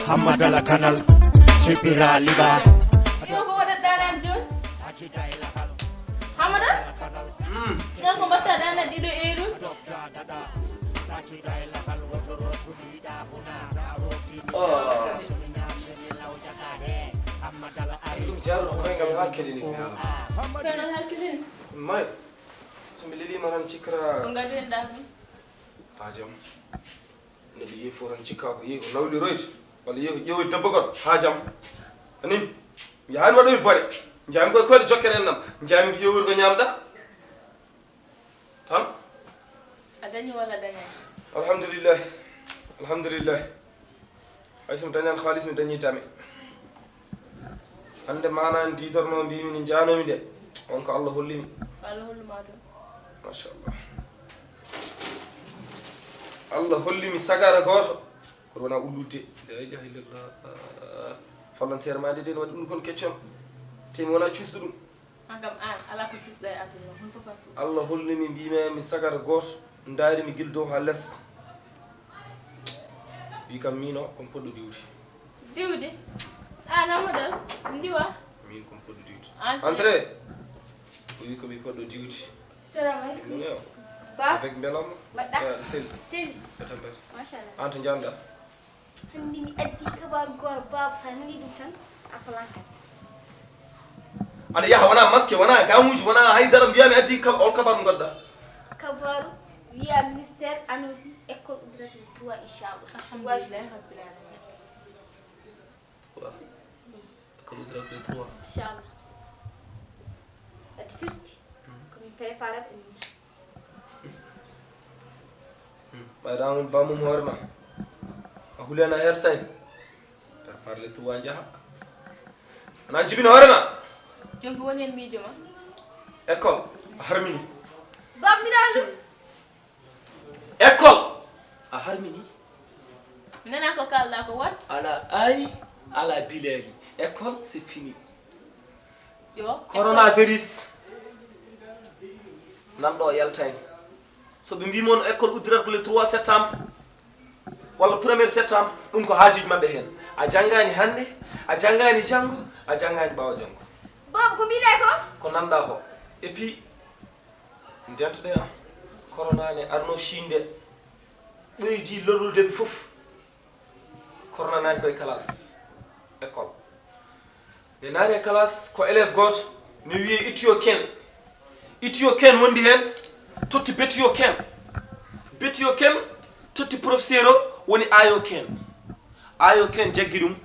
Hammadal canal Chipira liba Yo ko wada danan jun Hammadal Ngal ko batta dana dido eru Jaro ko ngal hakkili ni Fenal hakilin may so mi lili maran cikra ko ngadu nda hajam ne bi yeforan cikka ko yego nawli royt wala yewi debbogon hajam anin yaani wado bore jam ko ko jokkere nam jam yewur ko nyamda tan adani wala danya alhamdulillah ay sum tanyan khalis mi dañi tami ande manan di dorno bi min janomi de on ko Allah hollimi mado masha Allah hollimi sagara goto ko wona ullude la ilaha illallah volontaire ma de den wadi dum kon keccon temi wona ciusdu dum angam an ala ko cisda e aduna hon fof fasu Allah hollimi bima mi sagara goto ndaari mi gildo ha less wi kam mino kon poddo diwde Hammadal ndiwa min kon poddo diwde Entrez. entrez wi ko mi poddo diwde Assalamu alaikum non Ba avec belam Badda. sel Sel tatamber Mashallah anto janda handi mi addi kabaru goto babu sa nani ɗum tan a falankat ada yaha wona maske wona gamuji wona haydara mbiyami addi ol kabaru godda kabaru wiya ministére annonci école oudrate 3 inchallah alhamdulillah rabbil alamin ko dra ko 3 inchallah ati firti komin préparé ɓe min jaha bayramul bamum horma a hulena her say par parler 3 jaha ana jibina horma jonki woni en miijo ma école a harmini bamiraɗum école a harmini mi nana ko kalɗa ko wat ala ani ala bilali école c'est fini yo coronavirus namɗo yaltani so ɓe mbimon école uddirat ko le 3 septembre walla 1er septembre ɗum ko haajiji mabɓe hen a janggani hande a janggani janggo a janggani ɓawa janggo babu ko mbiɗe ko namɗa ko et puis dentoɗe a corona ne arno chinde ɓoydi lorlude ɓe foof corona naati koye classe école ne naati e classe ko élève goto ne wiye ittuyo ken wondi hen totti bettiyo ken totti professeur o woni ayo ken jaggi ɗum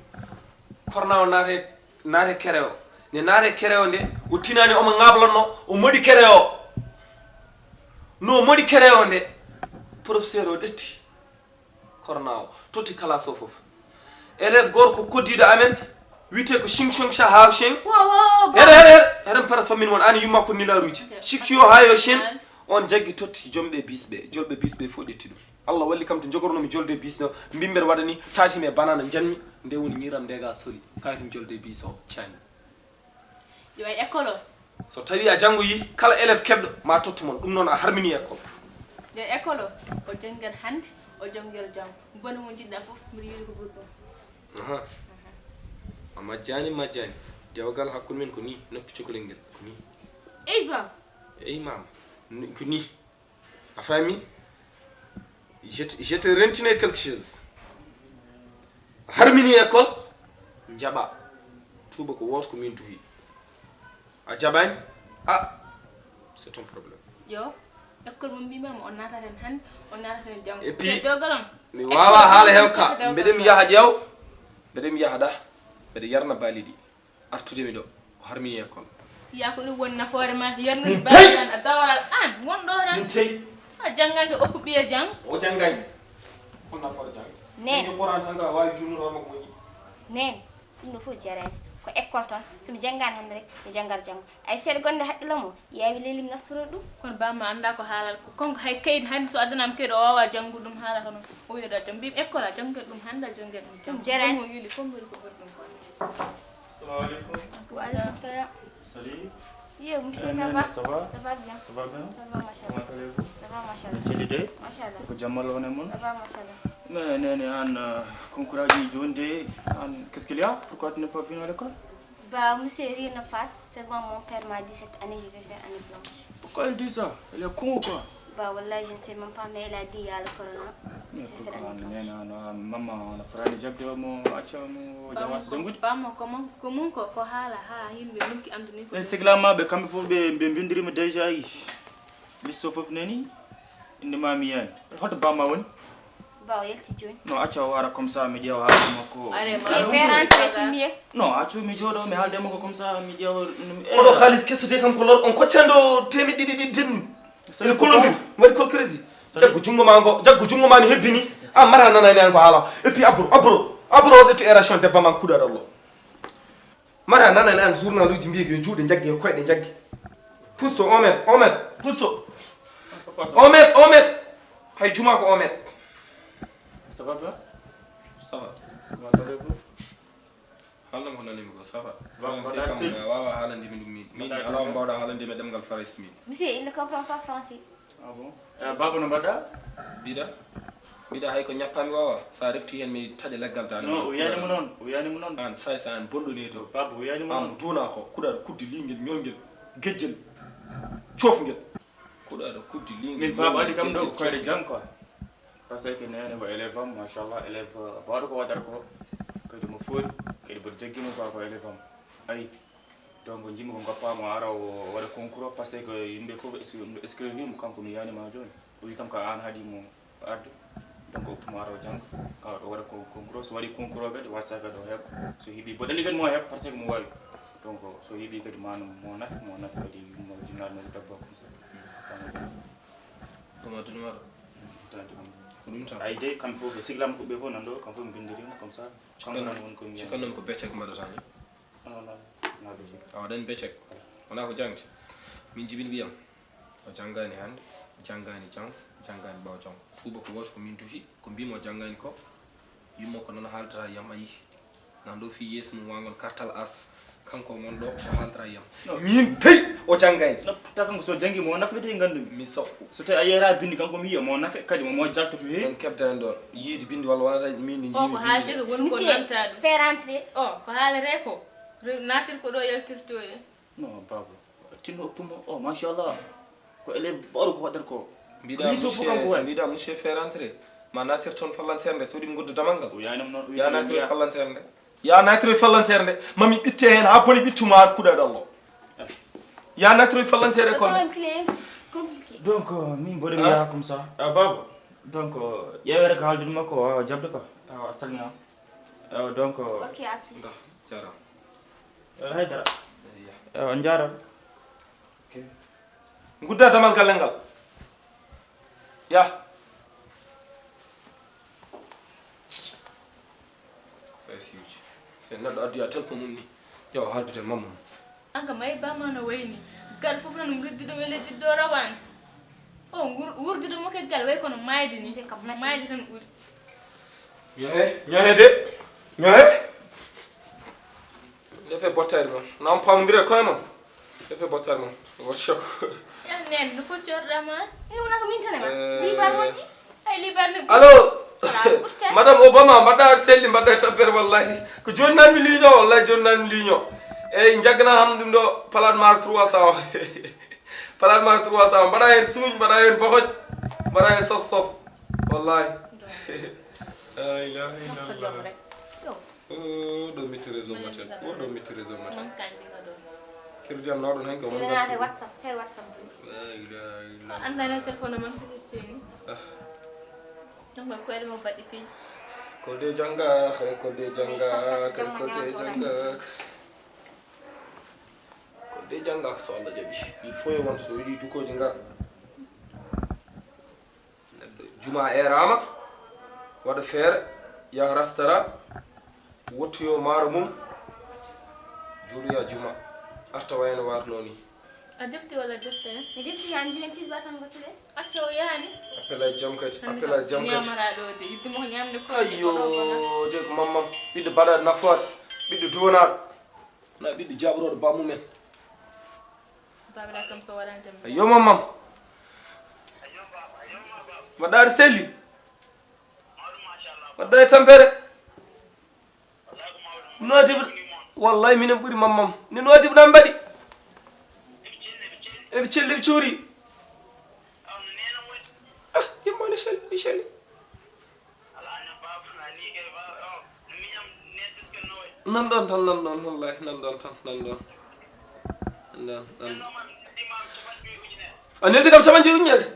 corona o naate kere o ne naate kere o nde o tinani omo ngablanno o moɗi kere o no moɗi kere o nde professeur o ɗetti corona o totti classe o foof élève goto ko koddiɗo amen wiyete ko sing ha sing heɗen para famine mon ani yumma ko nilaruji sikkiyo ha yo shen on jaggi totti jolɓe bis ɓe fof ɗetti ɗum Allah walli kam to jogornomi jolde bis no mbimber waɗani tatimi e banana janmi nde woni ñiram ndega soli kaytum jolde bis o cani yo e école o so tawi a janggoyi kala élève keɓɗo ma tottu mon ɗum noon a harmini école yo école o jangan hande o jangel jam bonu mo jiɗɗa fof mbiɗa yiɗi ko ɓuri ɗum a majjani dewgal hakkude men ko ni noppi cukalel ngel ko ni ey bam ey mama ko ni a fami je te rentine quelque chose harmini école jaba tuba ko woto ko min duhi a jabani c'est ton problème yo école mo mbimama on nataten hande on nataten jam et puis dogalam mi wawa haala hewka mbeɗemi yaha ƴeew mbeɗemi yaha da mbeɗa yarna balidi artude mi ɗo harmini école ya ko ɗum woni nafoore ma yarnude baɗan a dawaral an wonɗo tan min tawi a jangganke oppu ɓiya jang o janggani on nafoore jangga nen ɓoran tan ka wawi jumnude horma ko moƴƴi nen ɗum ɗo fof jarani ko école tan somi janggani hande rek mi janggar janggo ay seeɗa gonɗe haqqillam o yawi lelimi naftoro ɗum kono bamma anda ko haalal ko konko hay kayit hande so addanama kayit o wawa janggude ɗum haala hono o wiyoɗa jam mbimi école a jangguet ɗum hande a jangguet ɗum jam jarani mo yuli fof mbiɗa ko ɓuri ɗum bonde Assalamu alaikum. Waalaikum salam. Salut. Yo, monsieur, ça va? Ça va? Ça va bien. Ça va bien? Ça va, machallah. Comment allez-vous? Ça va, machallah. Ci liggéey? Machallah. Ko jammal wone mon? Ça va, machallah. Mais nee na an concours ji jonde an qu'est-ce qu'il y a? Pourquoi tu n'es pas venu à l'école? Bah, monsieur, rien ne passe. C'est bon, mon père m'a dit cette année, je vais faire année blanche. Pourquoi il dit ça? Il est con ou quoi? Bah, wallah, je ne sais même pas, mais il a dit il y a le corona. Je Mais vais faire pourquoi année blanche. nee na maman la frère jagde mo acca mo jama jangude? Bamo comment ko hala ha yimbe numki amduni ko. E sigla be kambe fof be bindirima déjà yi. Listo fof neni inde mami yani. Hoto bamma woni? Bah, il te joue. Non, acca wara comme ça mi ƴeewa haalde makko. C'est faire entrer, c'est mieux. Non, accu mi jooɗo mi haalde makko comme ça mi ƴeewa oɗo haalis kesote kam ko lor on koccando temedde ɗiɗi dennu ene kolodiri waɗi colcrési jaggo jungo ma ni hebbini an mara nanani an ko haala et puis abro ɗetto aération debba man kuɗaɗo Allah mara nanani an journal uji mbiyi yo juuɗe jaggi e koyɗe jaggi pouce to 1 mètre pouce to 1 mètre hay juma ko 1 mètre. Ça va bien? Ça va. Comment allez-vous? haalna ko nanimi ko ça va. Français français kam wawa haalandimi ɗum min ala mbawɗa haalandimi e ɗemgal farais min. Monsieur, il ne comprend pas français. Ah bon? Baba no mbaɗɗa? mbiɗa hay ko ñappami wawa sa refti hen mi taƴa leggal ta. Non, o yanimo noon. An say sa an bonɗoni to. Baba o yanimo noon. Am duna ko kuɗaɗo kuddi lingel ñolngel gejjel cofngel kuɗaɗo kuddi lingel. Min baba adi kam ɗo koyɗe jam quoi. Par ce que nene ko élève am machallah élève bawɗo ko waɗata ko kadi mo foori kadi mboɗo jaggimo quoi ko élève am ayi donc jimmi ko gappamo ara o waɗa concours par ce que yimɓe fof escrivimo kanko mi yanima joni o wi kam ka an haaɗimo arde donc o uppimo ara o jangga kawa ɗo waɗa concours so waɗi concours o kadi wassa kadi o heeɓa so heeɓi bo ɗalli kadi mo heeɓa par ce que mo wawi donc so heeɓi kadi manum mo nafi kadi mo jinnaɗo no dabba comme ça ɗum addunumaɗo ɗum tan ay de kamɓe fof ɓe sihlam ko ɓe fof nan ɗo kam fof mi bindirima comme ça kanko nan woni komi cikkannomi ko beccek mbaɗatani na becek a waɗani beccek wona ko jangde min jibini wiyam o janggani hande janggani jang janggani ɓaw jang tuuba ko woto ko min tuufi ko mbimo janggani ko yimmo ko noon haaldata yam a yii nan ɗo fi yeeso mum wagon kartal as kanko mon ɗo o haaldata yam min tawi o janggani pourtant kanko so jangi mo nafete gandumi mi so tawi a yeera bindi kanko mi yiya mo nafe kadi mo jalto to heewi en keɓdani ɗon yiide bindi walla wonata min ni jimi ko haalde ko woni ko Monsieur, namta ɗum. faire entrer. Ko haalete ko natir ko ɗo yaltirto en. non baba tinno oppumo o machallah ko élève ɓawɗo ko waɗata ko mbiɗa monsieur faire entré ma natir toon fallantere nde so waɗimi goddu damal ngal o yanimo noon ya natiro fallantere nde ya natiro fallantere nde mami ɓitte hen ha boni ɓittuma kuɗaɗo Allah ya natiro fallantere Le kon problème qu'il est compliqué. donc min mboɗo mi yaha comme ça baba donc ƴewere ko haaldude makko o wawa jabde quoi a salminama donc Ok, à plus. jaram haydara on jarat gudda damal galle ngal ya fay siwji se neɗɗo addi a téléphone mum ni yo haaldude mamma Anka may bama no wayni gal fof nan ruddi ɗum e leddi ɗo rawani o wurdude mo ke gal way kono mayde ni mayde tan ɓuuri ñohe de ñohe defe bottare mon nam pamodire koye mon defe bottare mon wat choc yan nen no foccorɗama Ini una comincia ma. Di barmoji. ay libarne allo Voilà, pourtant. madame Obama mbaɗɗa selli mbaɗɗa e tampere wallahi ko joni nanmi ligne o wallahi joni nanmi ligne o eyyi jaggana ham ɗum ɗo palade mar 300 palade mar 300 mbaɗa hen suuñ mbaɗa hen bohoj mbaɗa hen sof wallahi la ilaha illallah ɗo mitti réseau maten ɗo mitti réseau maten mankanɗiga ɗo kirdiyam nawɗon hen ko Il a fait WhatsApp, faire WhatsApp. la ilaha illallah andane téléphone man fiɗitteni donc ko koyɗe mo baɗɗi piñ ko de janga kay ko de janga kay ko de janga ko de janga so Allah jaɓi il faut e won so yiɗi dukoji ngara neɗɗo juma erama waɗa feere yaha restaurant wottoyo maaro mum juuloya juma arta wayno warno ni a defti walla defte hen Mais depuis, j'ai un juventus bâton de télé. acca o yahani appel ay jam kadi appel ay jam kadi ñamara ɗo de yiddimo ko ñamde ko ayyo de ko mammam ɓiɗɗo baɗaɗo nafoore ɓiɗɗo duwanaɗo na ɓiɗɗo jaɓoroɗo bammu men babira kam so waɗan jam yo mamam mbaɗɗa selli mbaɗɗa e tampere notiɓe wallahi minen ɓuuri mamam ni notiɓe ɗan mbaɗi eɓe celli eɓe cuuri yemmani selli selli nan ɗon tan nan ɗon wallahi nan ɗon tan nan ɗon a nelti kam caɓanɗe ujunere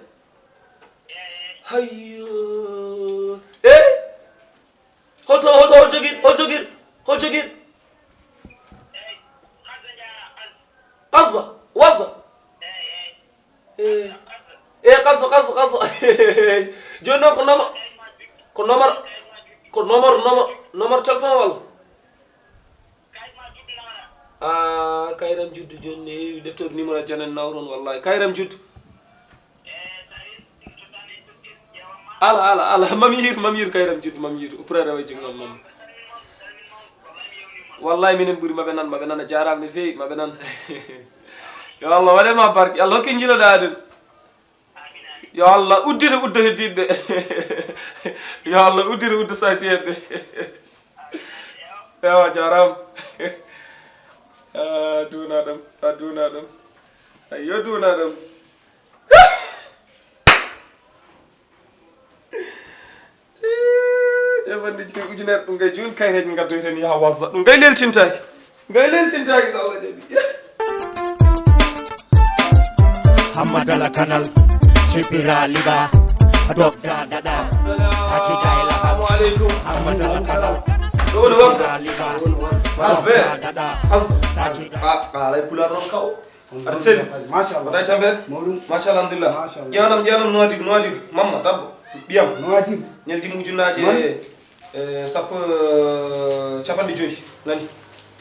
hayyo e hol joguiɗo qazza wazza e qazza joni noon ko nomar téléphone walla kayram juddu joni ne heewi ɗettoɗo numéro janen nawron wallahi kayram juddu ala mam yir kayram juddu mam yir uprere way jignon mam wallahi minen ɓuuri maɓe nan a jarama no feewi maɓe nan yo Allah waɗema barke Allah hokki jiiloɗa aden yo Allah uddita udda heddiɓe yo Allah uddita udda sasiyeɓe ewa jarama dunaɗam ayyo dunaɗam ƴeɓande joyi ujunere ɗum gay joni kayreji gaddoyten yaha wazza ɗum gay leltintaki so Allah jaɓi Hammadal canal Chipira liba adopta dada assalamu alaikum Hammadal canal ɗon wazza liba adopta dada alay pular noon kaw aɗa selli machallah waɗa tampere machallah alhamdulillah ƴewanam noadiɓe mamma dabbo ɓiyam noadiɓe ñaldima ujunnaje sappo capanɗe joyyi nani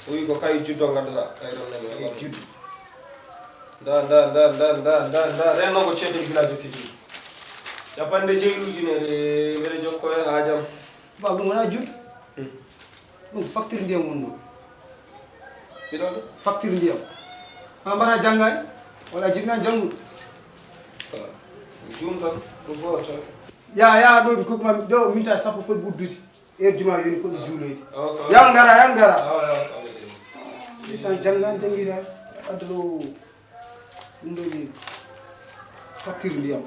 o wi ko kay juddo gaddoɗa kayron nani juddu da renno ko ceede village okiji capanɗe jeeyi ujunere mbeɗa jokko e haajam ba ɗum wona juddu ɗum facture ndiyam woni ɗo ɓiɗoɗo facture ndiyam ma mbaɗa janggani walla jiɗna janngude jum tan ko goto ya ɗo mi kokmami ɗo minta sappo foti ɓuddude heure juma yoni koɗo juuloyde yan gara san janggani janguita adda ɗo ɗum ɗo ƴeewi facture ndiyam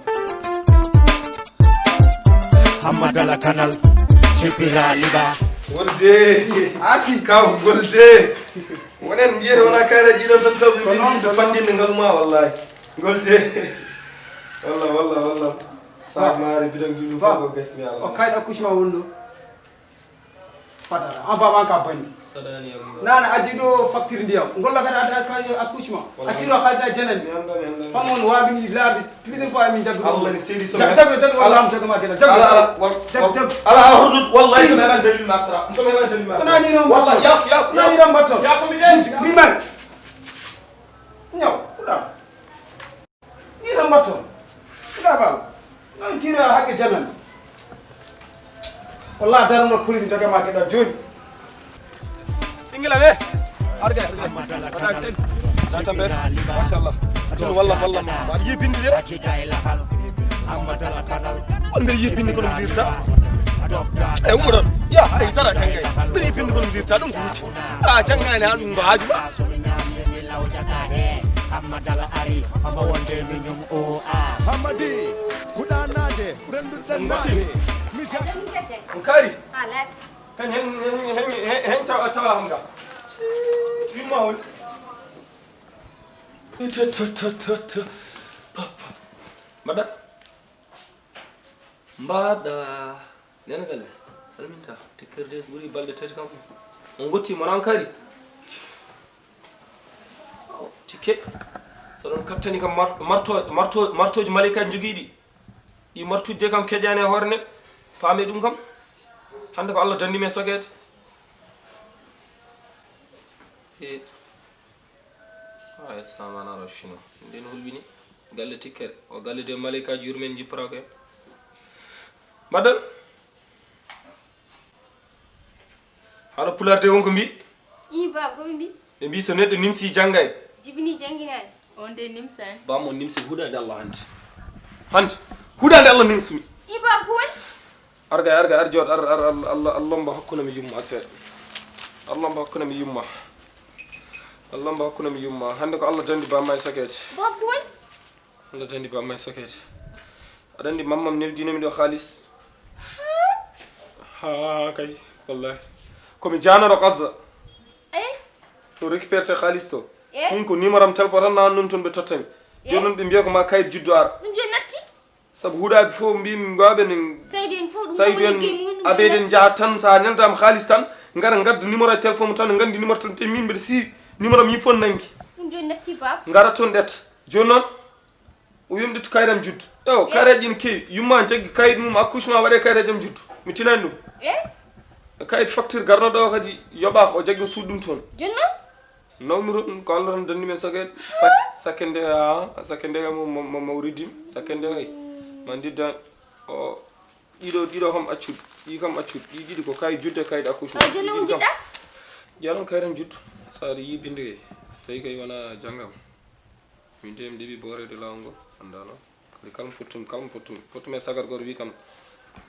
Hammadal canal Chipira liba wolde aki kaw golde wonen jere wona kayreji ɗon tan tawɓe fandinde ngaluma wallahi golde walla sac maari bidon ɗum fof ko besmi Allah o kayɗo accouchement woni ɗo fatata en baba ka bandi sadani Allah nana addi ɗo facture ndiyam golla kadi adda kay accouchement acciro haalisa janani pam on waabini laabi plusieurs fois min jaggo Allah ni sedi so jaggo walla jaggoma gena ala hordut wallahi so meɗan dalil martara so meɗan dalil martara kona ni non wallahi yaf kona ni non batton ya fami de biman ñaw kuɗa ni non batton kuɗa bal non tira haqqe janani wallahi darno police jagama keɗa joni ɓinguela ɓe arga Hammadal canal Chipira liba machallah walla aɗa yebinde de Hammadal canal on mbeɗa yebinde kono mbirta adopta e ummoɗon ya hay tara janggay mbeɗa yebinde kono mbirta ɗum ko wucci sa janggani ha ɗum ko haajuma Hammadal ari amba wonde miñum o a Hammadi huɗanade renduɗannade on kaari ha laaɓi kan hen tawa ham ga wimma woni mbaɗa mbaɗa nene galle salminta tekkerde ɓuuri balɗe tati kam on gottimo nan kari tikke so ɗon kaptani kam martoji malikaji joguiɗi ɗi martujde kam keƴani e hoore neɗɗo paami ɗum kam hande ko Allah dandimi e sogede ay samana roshino nden hulɓini galle tikkere o galle de malikaji yurmen jippora ko en mbaɗɗon haala pularde wonko mbi i baba koɓe mbi ɓe mbi so neɗɗo nimsi janggay jibini janginaani on de nimsan bammo nimsi huɗande Allah hande huɗande Allah nimsumi iba ko woni arga ar jooɗ ar Allah mba hakkuna mi yumma seeɗa Allah mba hakkuna mi yumma Allah mba hakkuna mi yumma hande ko Allah dandi bamma e sakete ba ko woni Allah dandi bamma e sakete aɗa andi mammam neldinami ɗo haalis ha kay wallahi komi janoɗo qazza to récupérete haalis to min ko numéro am téléphone tan nan non toon ɓe tottami joni noon ɓe mbiya ko ma kayit juddu ara ɗum joni natti saabu huuɗaɓe fof mbimi mbaɓe ne saydi en fof saydu en abeeden jahat tan sa ñantama haalis tan gara gadda numéro e téléphone mo tan gandi numéro tan te min mbeɗa siiwi numéro am yim fof nangi ɗum joni natti baba gara toon ɗetta joni noon o wiyami ɗettu kayit am juddu ewo kayireji ne keewi yumma jaggi kayit mum accouchement waɗe kayireji am juddu mi tinani ɗum kayit facture garnoɗo o kadi yoɓaka o jaggi o suuɗi ɗum toon joni noon nawmiro ɗum ko Allah tan danni men sakede sakkende sakkende mo mawridim sakkende kay ma didda o ɗiɗo kam accuɗ ɗi kam accuɗ ɗi ɗiɗi ko kayit judde kayit accouchement joni on jiɗɗa jeyanon kayitam juddu saɗa yibinde kay so tawi kay wona janggam min de mi ɗeɓi boorede lawol ngol andano kadi kala pottum e sagar goto wi kam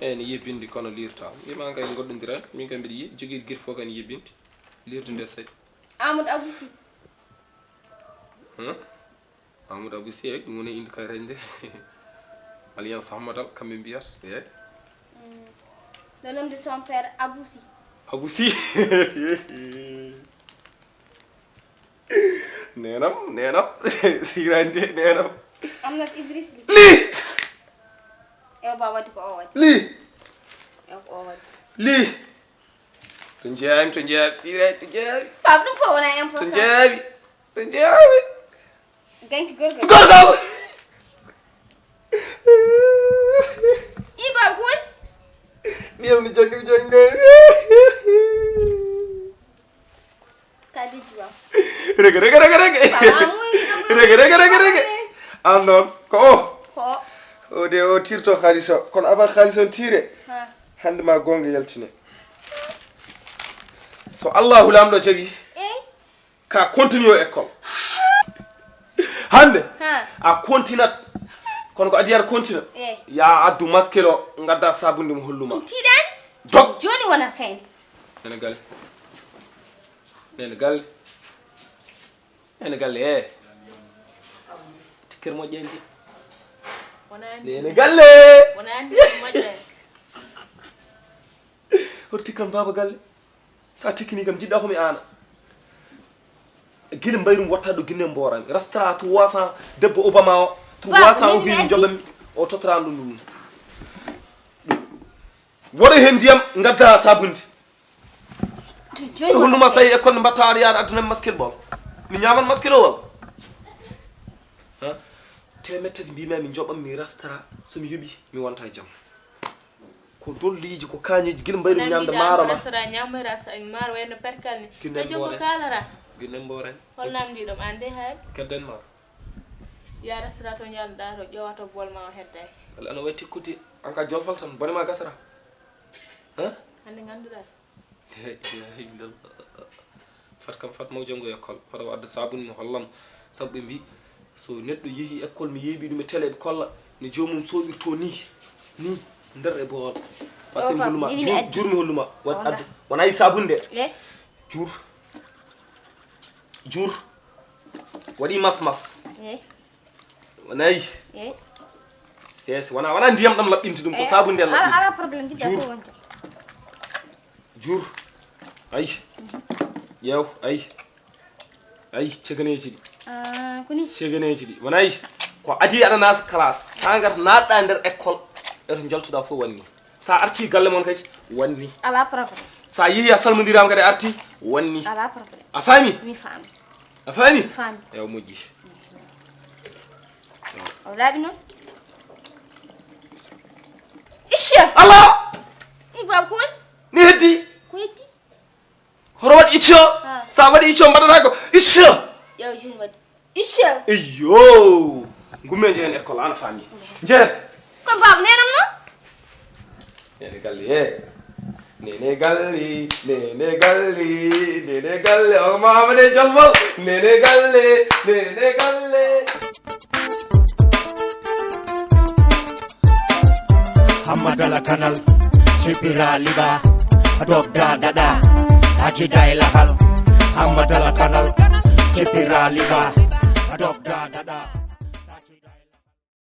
ne yebbinde kono lirta wima kay goɗɗodiran min kay mbiɗa jogui guite fof kani yebbinde lirde nde sayi Amadou Aboussi Amadou Aboussi eyyi ɗum woni inde kayitaji nde alliance Hammadal kamɓe mbiyata eyyi le nom de ton père Aboussi Aboussi nenam sirande nenam amnat Idriss li ew ba waɗi ko o waɗi li ew ko o waɗi li to jeeyami sirande to jeeyami pap ɗum fof wona important to jeeyami ganki gorgol iba ko woni ɗiyam ni janggi kadi juwa rege an noon ko ko o de o tirto haalis o kono avant haalis on tiire hande ma gonga yaltine so Allahu lamɗo jaaɓi ka continue o école hande a continat kono ko adi ara continue ya addu masque o gadda sabunde mo holluma tiiɗani dog joni wona kayne ene galle tikkere moƴƴendi wonani ene galle wonani moƴƴe horti kam baba galle sa tikkini kam jiɗɗa komi ana guila mbayrum watta ɗo guinne mborami restaurant 300 debbo Obama o 300 o biri joɓami o tottorani ɗum woɗo hen ndiyam gadda sabunde holluma so tawi école ne mbatta aɗa yaade addunami masquel ɓol mi ñaman masquel o wal temettati mbima mi joɓam mi restaurant somi yoɓi mi wonta e jaam ko dolliji ko kañeji guila mbayrum ñamde maaro ma restaurant ñamira maaro wayno perkal ni Guinne e joggo kalara guinne mboren holnam ndiɗom an de haali kedden ma ya restaurant to ñalɗa to ƴowato bol ma o hedday wala ana way tikkude an ka jolfal tan bone ma gasara hande ganduɗa fat kam fat maw janggo école fata wadde sabuni mo hollam saabu ɓe mbi so neɗɗo yeehi école mi yeeɓi ɗum e télé ɓe kolla ne jomum soɓirto ni nder e bool pasque mi holluma jur mi holluma addu wona yi sabunde jur waɗi mas wonayi sesi wona ndiyam ɗam laɓɓinti ɗum ko sabunde ala probléme jiɗɗa fof wonta jur ayi ƴeew ayi ceganeji ɗi koni ceganeji ɗi wonayi ko adi aɗa nas classe sa gata natɗa nder école eto jaltuɗa fof wanni sa arti galle moon kadi wanni ala probléme sa yeehi a salmodirama kadi a arti wanni ala probléme a faami mi faami a faami faami ewa moƴƴi o laaɓi noon icca ala ibab ko woni ni heddi ko heddi hoto waɗi icco sa waɗi icco mbaɗata ko icco ƴeew joni waɗi icca eyyo gumme jehen école ana faami jehen kon baba nenam noon ene galle nene galli nene galli nene galle o mama ne jalbal nene galle nene galle Hammadal kanal Sipira liba Dogda dada Ajida ilahal Hammadal kanal Sipira liba Dogda dada